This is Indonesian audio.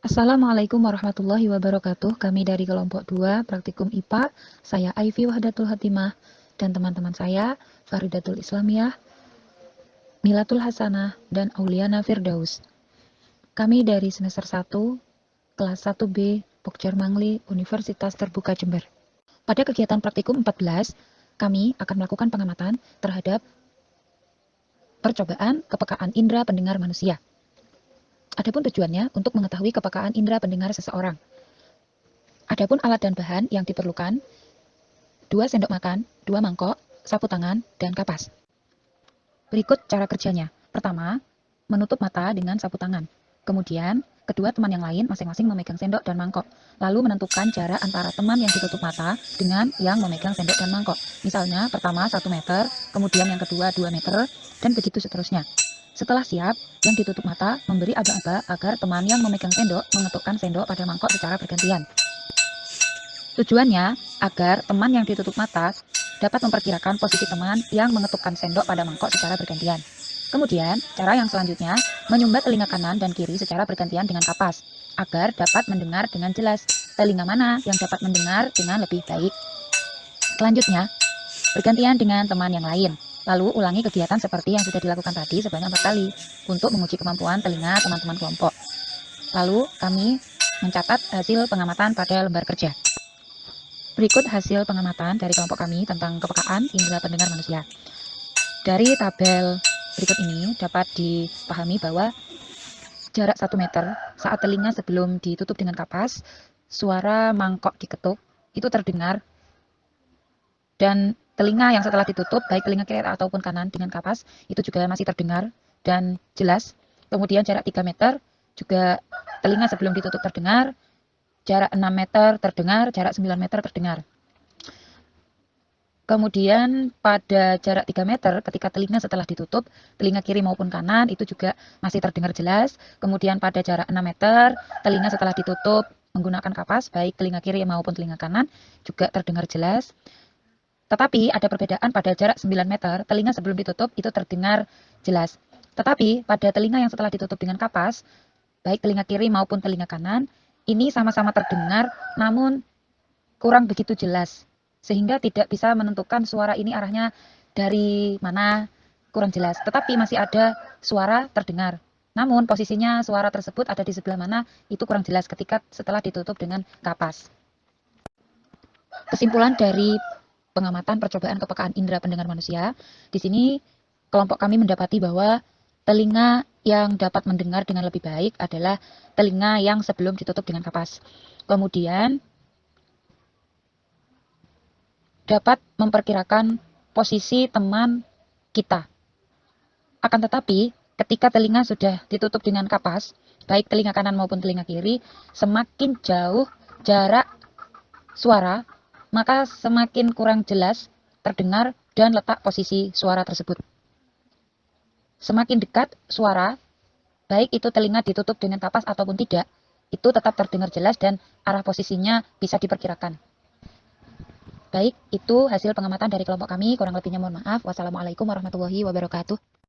Assalamualaikum warahmatullahi wabarakatuh. Kami dari kelompok 2 Praktikum IPA. Saya Aifi Wahdatul Hatimah dan teman-teman saya Faridatul Islamiyah, Milatul Hasanah, dan Auliana Firdaus. Kami dari semester 1, kelas 1B, Pokjar Mangli, Universitas Terbuka Jember. Pada kegiatan praktikum 14, kami akan melakukan pengamatan terhadap percobaan kepekaan indera pendengar manusia. Adapun tujuannya untuk mengetahui kepekaan indera pendengar seseorang. Adapun alat dan bahan yang diperlukan, 2 sendok makan, 2 mangkok, sapu tangan, dan kapas. Berikut cara kerjanya. Pertama, menutup mata dengan sapu tangan. Kemudian, kedua teman yang lain masing-masing memegang sendok dan mangkok. Lalu menentukan jarak antara teman yang ditutup mata dengan yang memegang sendok dan mangkok. Misalnya, pertama 1 meter, kemudian yang kedua 2 meter, dan begitu seterusnya. Setelah siap, yang ditutup mata memberi aba-aba agar teman yang memegang sendok mengetukkan sendok pada mangkok secara bergantian. Tujuannya agar teman yang ditutup mata dapat memperkirakan posisi teman yang mengetukkan sendok pada mangkok secara bergantian. Kemudian, cara yang selanjutnya, menyumbat telinga kanan dan kiri secara bergantian dengan kapas, agar dapat mendengar dengan jelas telinga mana yang dapat mendengar dengan lebih baik. Selanjutnya, bergantian dengan teman yang lain. Lalu ulangi kegiatan seperti yang sudah dilakukan tadi sebanyak 4 kali untuk menguji kemampuan telinga teman-teman kelompok. Lalu kami mencatat hasil pengamatan pada lembar kerja. Berikut hasil pengamatan dari kelompok kami tentang kepekaan indera pendengar manusia. Dari tabel berikut ini dapat dipahami bahwa jarak 1 meter saat telinga sebelum ditutup dengan kapas, suara mangkok diketuk itu terdengar, dan telinga yang setelah ditutup, baik telinga kiri ataupun kanan dengan kapas, itu juga masih terdengar dan jelas. Kemudian jarak 3 meter juga telinga sebelum ditutup terdengar, jarak 6 meter terdengar, jarak 9 meter terdengar. Kemudian pada jarak 3 meter ketika telinga setelah ditutup, telinga kiri maupun kanan itu juga masih terdengar jelas. Kemudian pada jarak 6 meter, telinga setelah ditutup menggunakan kapas, baik telinga kiri maupun telinga kanan juga terdengar jelas. Tetapi ada perbedaan pada jarak 9 meter, telinga sebelum ditutup itu terdengar jelas. Tetapi pada telinga yang setelah ditutup dengan kapas, baik telinga kiri maupun telinga kanan, ini sama-sama terdengar namun kurang begitu jelas. Sehingga tidak bisa menentukan suara ini arahnya dari mana, kurang jelas. Tetapi masih ada suara terdengar. Namun posisinya suara tersebut ada di sebelah mana, itu kurang jelas ketika setelah ditutup dengan kapas. Kesimpulan dari pengamatan percobaan kepekaan indera pendengar manusia, di sini kelompok kami mendapati bahwa telinga yang dapat mendengar dengan lebih baik adalah telinga yang sebelum ditutup dengan kapas. Kemudian dapat memperkirakan posisi teman kita. Akan tetapi, ketika telinga sudah ditutup dengan kapas, baik telinga kanan maupun telinga kiri, semakin jauh jarak suara, maka semakin kurang jelas terdengar dan letak posisi suara tersebut. Semakin dekat suara, baik itu telinga ditutup dengan kapas ataupun tidak, itu tetap terdengar jelas dan arah posisinya bisa diperkirakan. Baik, itu hasil pengamatan dari kelompok kami. Kurang lebihnya mohon maaf. Wassalamualaikum warahmatullahi wabarakatuh.